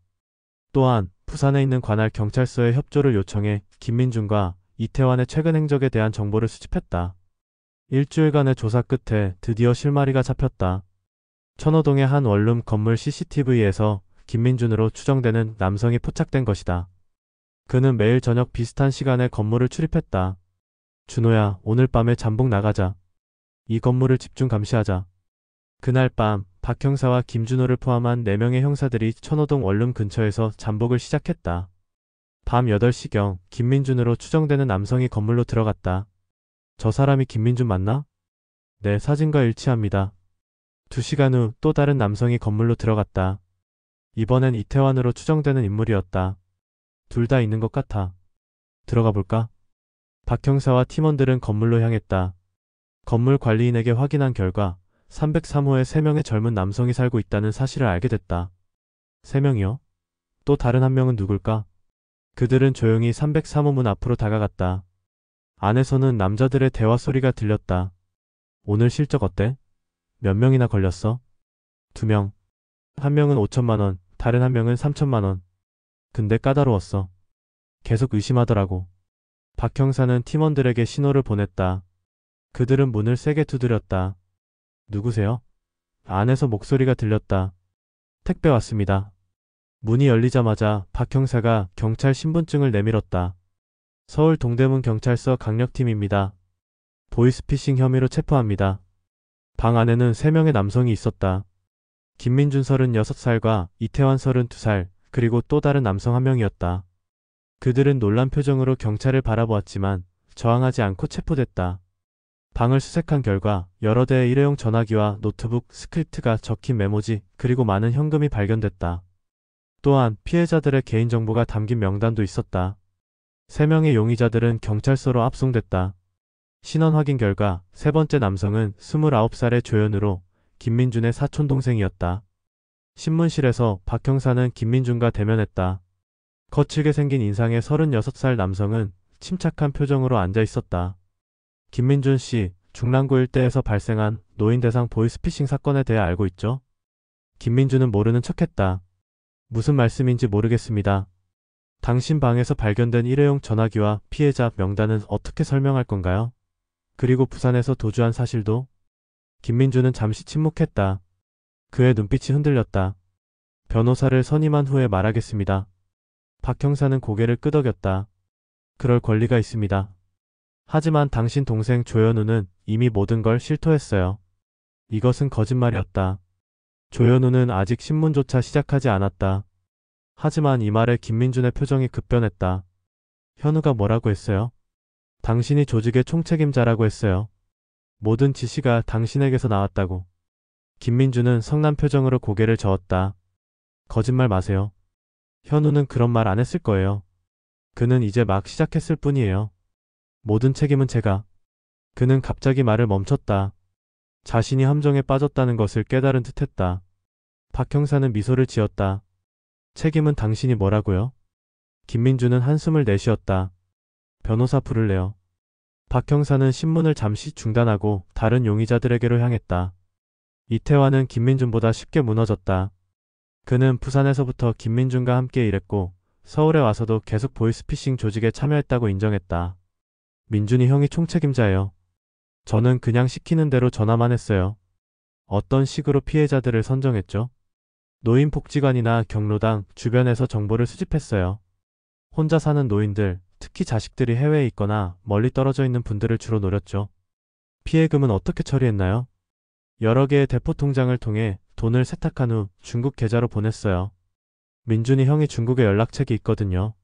또한 부산에 있는 관할 경찰서에 협조를 요청해 김민준과 이태환의 최근 행적에 대한 정보를 수집했다. 일주일간의 조사 끝에 드디어 실마리가 잡혔다. 천호동의 한 원룸 건물 CCTV에서 김민준으로 추정되는 남성이 포착된 것이다. 그는 매일 저녁 비슷한 시간에 건물을 출입했다. 준호야, 오늘 밤에 잠복 나가자. 이 건물을 집중 감시하자. 그날 밤 박 형사와 김준호를 포함한 4명의 형사들이 천호동 원룸 근처에서 잠복을 시작했다. 밤 8시경 김민준으로 추정되는 남성이 건물로 들어갔다. 저 사람이 김민준 맞나? 네, 사진과 일치합니다. 2시간 후 또 다른 남성이 건물로 들어갔다. 이번엔 이태환으로 추정되는 인물이었다. 둘 다 있는 것 같아. 들어가 볼까? 박 형사와 팀원들은 건물로 향했다. 건물 관리인에게 확인한 결과 303호에 3명의 젊은 남성이 살고 있다는 사실을 알게 됐다. 3명이요? 또 다른 한 명은 누굴까? 그들은 조용히 303호 문 앞으로 다가갔다. 안에서는 남자들의 대화 소리가 들렸다. 오늘 실적 어때? 몇 명이나 걸렸어? 2명. 한 명은 5천만 원, 다른 한 명은 3천만 원. 근데 까다로웠어. 계속 의심하더라고. 박 형사는 팀원들에게 신호를 보냈다. 그들은 문을 세게 두드렸다. 누구세요? 안에서 목소리가 들렸다. 택배 왔습니다. 문이 열리자마자 박 형사가 경찰 신분증을 내밀었다. 서울 동대문 경찰서 강력팀입니다. 보이스피싱 혐의로 체포합니다. 방 안에는 3명의 남성이 있었다. 김민준 36살과 이태환 32살, 그리고 또 다른 남성 1명이었다. 그들은 놀란 표정으로 경찰을 바라보았지만 저항하지 않고 체포됐다. 방을 수색한 결과 여러 대의 일회용 전화기와 노트북, 스크립트가 적힌 메모지, 그리고 많은 현금이 발견됐다. 또한 피해자들의 개인정보가 담긴 명단도 있었다. 3명의 용의자들은 경찰서로 압송됐다. 신원 확인 결과 3번째 남성은 29살의 조현우로 김민준의 사촌동생이었다. 신문실에서 박 형사는 김민준과 대면했다. 거칠게 생긴 인상의 36살 남성은 침착한 표정으로 앉아 있었다. 김민준 씨, 중랑구 일대에서 발생한 노인 대상 보이스피싱 사건에 대해 알고 있죠? 김민준은 모르는 척했다. 무슨 말씀인지 모르겠습니다. 당신 방에서 발견된 일회용 전화기와 피해자 명단은 어떻게 설명할 건가요? 그리고 부산에서 도주한 사실도? 김민준은 잠시 침묵했다. 그의 눈빛이 흔들렸다. 변호사를 선임한 후에 말하겠습니다. 박 형사는 고개를 끄덕였다. 그럴 권리가 있습니다. 하지만 당신 동생 조현우는 이미 모든 걸 실토했어요. 이것은 거짓말이었다. 조현우는 아직 신문조차 시작하지 않았다. 하지만 이 말에 김민준의 표정이 급변했다. 현우가 뭐라고 했어요? 당신이 조직의 총책임자라고 했어요. 모든 지시가 당신에게서 나왔다고. 김민준은 성난 표정으로 고개를 저었다. 거짓말 마세요. 현우는 그런 말 안 했을 거예요. 그는 이제 막 시작했을 뿐이에요. 모든 책임은 제가. 그는 갑자기 말을 멈췄다. 자신이 함정에 빠졌다는 것을 깨달은 듯했다. 박 형사는 미소를 지었다. 책임은 당신이 뭐라고요? 김민준은 한숨을 내쉬었다. 변호사 부를래요. 박 형사는 신문을 잠시 중단하고 다른 용의자들에게로 향했다. 이태환은 김민준보다 쉽게 무너졌다. 그는 부산에서부터 김민준과 함께 일했고 서울에 와서도 계속 보이스피싱 조직에 참여했다고 인정했다. 민준이 형이 총책임자예요. 저는 그냥 시키는 대로 전화만 했어요. 어떤 식으로 피해자들을 선정했죠? 노인복지관이나 경로당 주변에서 정보를 수집했어요. 혼자 사는 노인들, 특히 자식들이 해외에 있거나 멀리 떨어져 있는 분들을 주로 노렸죠. 피해금은 어떻게 처리했나요? 여러 개의 대포 통장을 통해 돈을 세탁한 후 중국 계좌로 보냈어요. 민준이 형이 중국에 연락책이 있거든요.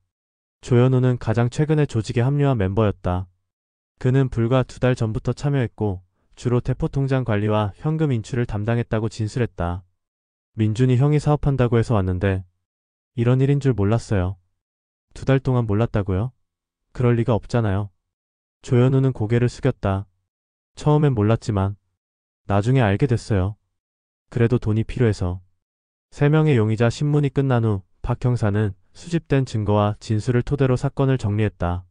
조현우는 가장 최근에 조직에 합류한 멤버였다. 그는 불과 2달 전부터 참여했고 주로 대포 통장 관리와 현금 인출을 담당했다고 진술했다. 민준이 형이 사업한다고 해서 왔는데 이런 일인 줄 몰랐어요. 2달 동안 몰랐다고요? 그럴 리가 없잖아요. 조현우는 고개를 숙였다. 처음엔 몰랐지만 나중에 알게 됐어요. 그래도 돈이 필요해서. 3명의 용의자 신문이 끝난 후 박 형사는 수집된 증거와 진술을 토대로 사건을 정리했다.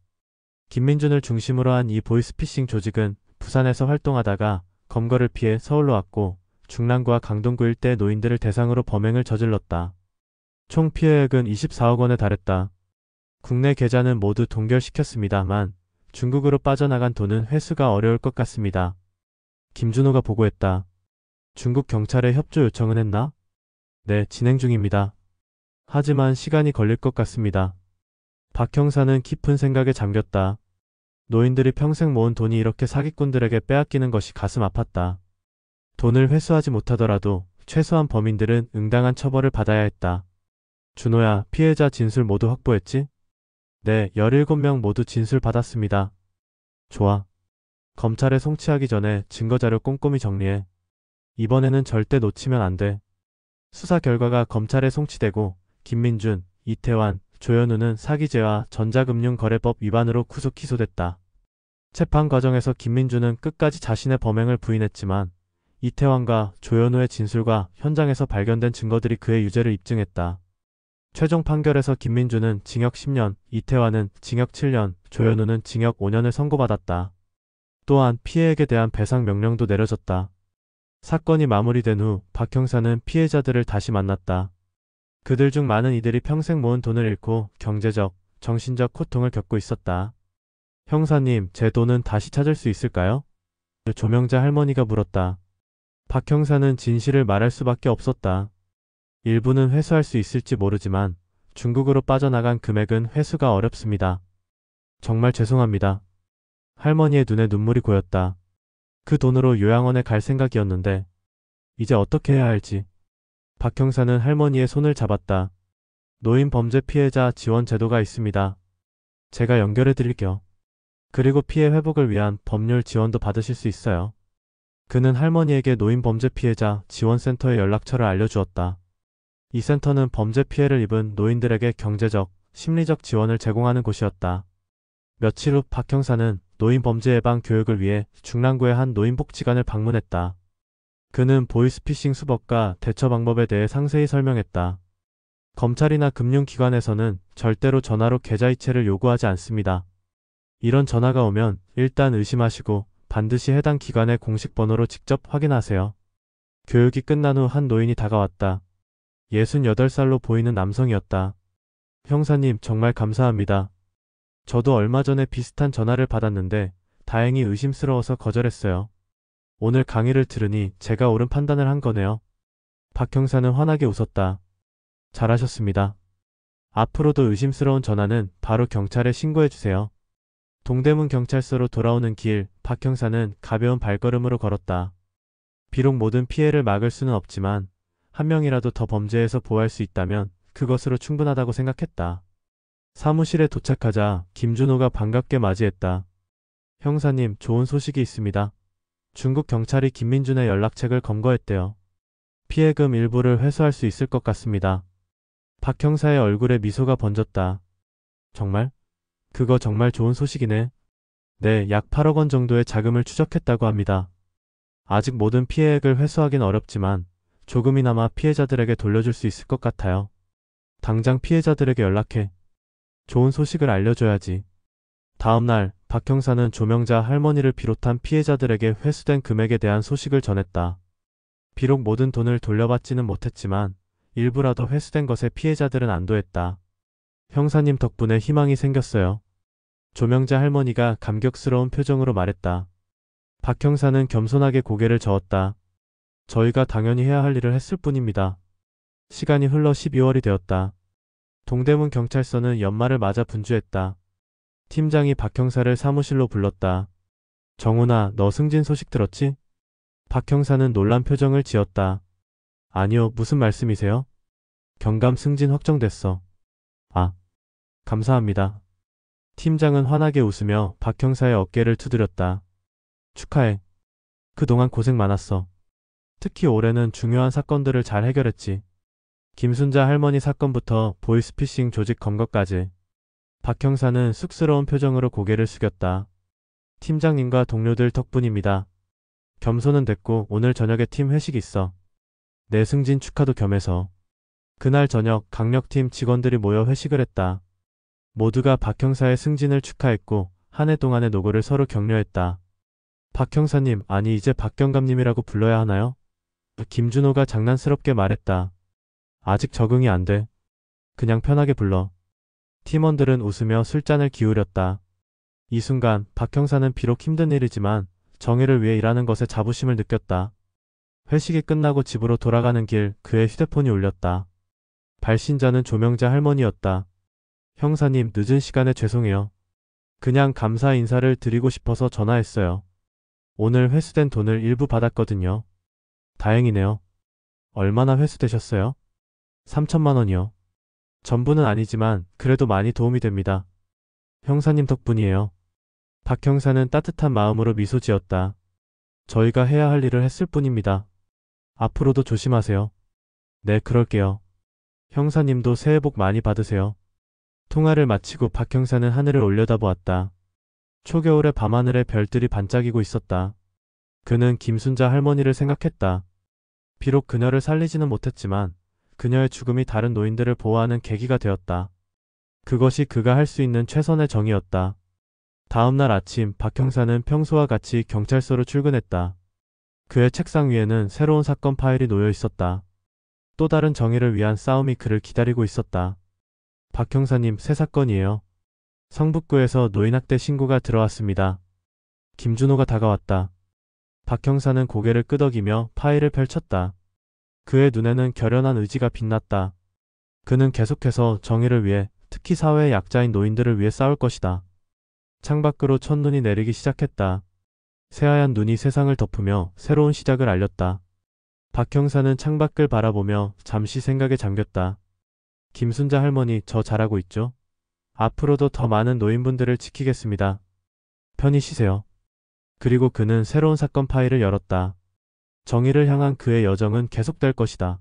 김민준을 중심으로 한 이 보이스피싱 조직은 부산에서 활동하다가 검거를 피해 서울로 왔고 중랑구와 강동구 일대의 노인들을 대상으로 범행을 저질렀다. 총 피해액은 24억 원에 달했다. 국내 계좌는 모두 동결시켰습니다만 중국으로 빠져나간 돈은 회수가 어려울 것 같습니다. 김준호가 보고했다. 중국 경찰에 협조 요청은 했나? 네, 진행 중입니다. 하지만 시간이 걸릴 것 같습니다. 박 형사는 깊은 생각에 잠겼다. 노인들이 평생 모은 돈이 이렇게 사기꾼들에게 빼앗기는 것이 가슴 아팠다. 돈을 회수하지 못하더라도 최소한 범인들은 응당한 처벌을 받아야 했다. 준호야, 피해자 진술 모두 확보했지? 네, 17명 모두 진술 받았습니다. 좋아. 검찰에 송치하기 전에 증거자료 꼼꼼히 정리해. 이번에는 절대 놓치면 안 돼. 수사 결과가 검찰에 송치되고 김민준, 이태환, 조현우는 사기죄와 전자금융거래법 위반으로 구속 기소됐다. 재판 과정에서 김민준은 끝까지 자신의 범행을 부인했지만 이태환과 조현우의 진술과 현장에서 발견된 증거들이 그의 유죄를 입증했다. 최종 판결에서 김민준은 징역 10년, 이태환은 징역 7년, 조현우는 징역 5년을 선고받았다. 또한 피해액에 대한 배상 명령도 내려졌다. 사건이 마무리된 후 박 형사는 피해자들을 다시 만났다. 그들 중 많은 이들이 평생 모은 돈을 잃고 경제적, 정신적 고통을 겪고 있었다. 형사님, 제 돈은 다시 찾을 수 있을까요? 조명자 할머니가 물었다. 박 형사는 진실을 말할 수밖에 없었다. 일부는 회수할 수 있을지 모르지만 중국으로 빠져나간 금액은 회수가 어렵습니다. 정말 죄송합니다. 할머니의 눈에 눈물이 고였다. 그 돈으로 요양원에 갈 생각이었는데 이제 어떻게 해야 할지. 박 형사는 할머니의 손을 잡았다. 노인 범죄 피해자 지원 제도가 있습니다. 제가 연결해 드릴게요. 그리고 피해 회복을 위한 법률 지원도 받으실 수 있어요. 그는 할머니에게 노인 범죄 피해자 지원센터의 연락처를 알려주었다. 이 센터는 범죄 피해를 입은 노인들에게 경제적, 심리적 지원을 제공하는 곳이었다. 며칠 후 박 형사는 노인 범죄 예방 교육을 위해 중랑구의 한 노인복지관을 방문했다. 그는 보이스피싱 수법과 대처 방법에 대해 상세히 설명했다. 검찰이나 금융기관에서는 절대로 전화로 계좌이체를 요구하지 않습니다. 이런 전화가 오면 일단 의심하시고 반드시 해당 기관의 공식 번호로 직접 확인하세요. 교육이 끝난 후 한 노인이 다가왔다. 68살로 보이는 남성이었다. 형사님, 정말 감사합니다. 저도 얼마 전에 비슷한 전화를 받았는데 다행히 의심스러워서 거절했어요. 오늘 강의를 들으니 제가 옳은 판단을 한 거네요. 박 형사는 환하게 웃었다. 잘하셨습니다. 앞으로도 의심스러운 전화는 바로 경찰에 신고해주세요. 동대문 경찰서로 돌아오는 길, 박 형사는 가벼운 발걸음으로 걸었다. 비록 모든 피해를 막을 수는 없지만 한 명이라도 더 범죄에서 보호할 수 있다면 그것으로 충분하다고 생각했다. 사무실에 도착하자 김준호가 반갑게 맞이했다. 형사님, 좋은 소식이 있습니다. 중국 경찰이 김민준의 연락책을 검거했대요. 피해금 일부를 회수할 수 있을 것 같습니다. 박 형사의 얼굴에 미소가 번졌다. 정말? 그거 정말 좋은 소식이네. 네, 약 8억 원 정도의 자금을 추적했다고 합니다. 아직 모든 피해액을 회수하긴 어렵지만 조금이나마 피해자들에게 돌려줄 수 있을 것 같아요. 당장 피해자들에게 연락해. 좋은 소식을 알려줘야지. 다음 날 박 형사는 조명자 할머니를 비롯한 피해자들에게 회수된 금액에 대한 소식을 전했다. 비록 모든 돈을 돌려받지는 못했지만 일부라도 회수된 것에 피해자들은 안도했다. 형사님 덕분에 희망이 생겼어요. 조명자 할머니가 감격스러운 표정으로 말했다. 박 형사는 겸손하게 고개를 저었다. 저희가 당연히 해야 할 일을 했을 뿐입니다. 시간이 흘러 12월이 되었다. 동대문 경찰서는 연말을 맞아 분주했다. 팀장이 박 형사를 사무실로 불렀다. 정훈아, 너 승진 소식 들었지? 박 형사는 놀란 표정을 지었다. 아니요, 무슨 말씀이세요? 경감 승진 확정됐어. 아, 감사합니다. 팀장은 환하게 웃으며 박 형사의 어깨를 두드렸다. 축하해. 그동안 고생 많았어. 특히 올해는 중요한 사건들을 잘 해결했지. 김순자 할머니 사건부터 보이스피싱 조직 검거까지. 박 형사는 쑥스러운 표정으로 고개를 숙였다. 팀장님과 동료들 덕분입니다. 겸손은 됐고 오늘 저녁에 팀 회식이 있어. 내 승진 축하도 겸해서. 그날 저녁 강력팀 직원들이 모여 회식을 했다. 모두가 박 형사의 승진을 축하했고 한 해 동안의 노고를 서로 격려했다. 박 형사님, 아니 이제 박 경감님이라고 불러야 하나요? 김준호가 장난스럽게 말했다. 아직 적응이 안 돼. 그냥 편하게 불러. 팀원들은 웃으며 술잔을 기울였다. 이 순간 박 형사는 비록 힘든 일이지만 정의를 위해 일하는 것에 자부심을 느꼈다. 회식이 끝나고 집으로 돌아가는 길 그의 휴대폰이 울렸다. 발신자는 조명자 할머니였다. 형사님, 늦은 시간에 죄송해요. 그냥 감사 인사를 드리고 싶어서 전화했어요. 오늘 회수된 돈을 일부 받았거든요. 다행이네요. 얼마나 회수되셨어요? 3천만 원이요. 전부는 아니지만 그래도 많이 도움이 됩니다. 형사님 덕분이에요. 박 형사는 따뜻한 마음으로 미소 지었다. 저희가 해야 할 일을 했을 뿐입니다. 앞으로도 조심하세요. 네, 그럴게요. 형사님도 새해 복 많이 받으세요. 통화를 마치고 박 형사는 하늘을 올려다보았다. 초겨울의 밤하늘에 별들이 반짝이고 있었다. 그는 김순자 할머니를 생각했다. 비록 그녀를 살리지는 못했지만 그녀의 죽음이 다른 노인들을 보호하는 계기가 되었다. 그것이 그가 할 수 있는 최선의 정의였다. 다음 날 아침 박 형사는 평소와 같이 경찰서로 출근했다. 그의 책상 위에는 새로운 사건 파일이 놓여 있었다. 또 다른 정의를 위한 싸움이 그를 기다리고 있었다. 박 형사님, 새 사건이에요. 성북구에서 노인학대 신고가 들어왔습니다. 김준호가 다가왔다. 박 형사는 고개를 끄덕이며 파일을 펼쳤다. 그의 눈에는 결연한 의지가 빛났다. 그는 계속해서 정의를 위해, 특히 사회의 약자인 노인들을 위해 싸울 것이다. 창밖으로 첫눈이 내리기 시작했다. 새하얀 눈이 세상을 덮으며 새로운 시작을 알렸다. 박 형사는 창밖을 바라보며 잠시 생각에 잠겼다. 김순자 할머니, 저 잘하고 있죠? 앞으로도 더 많은 노인분들을 지키겠습니다. 편히 쉬세요. 그리고 그는 새로운 사건 파일을 열었다. 정의를 향한 그의 여정은 계속될 것이다.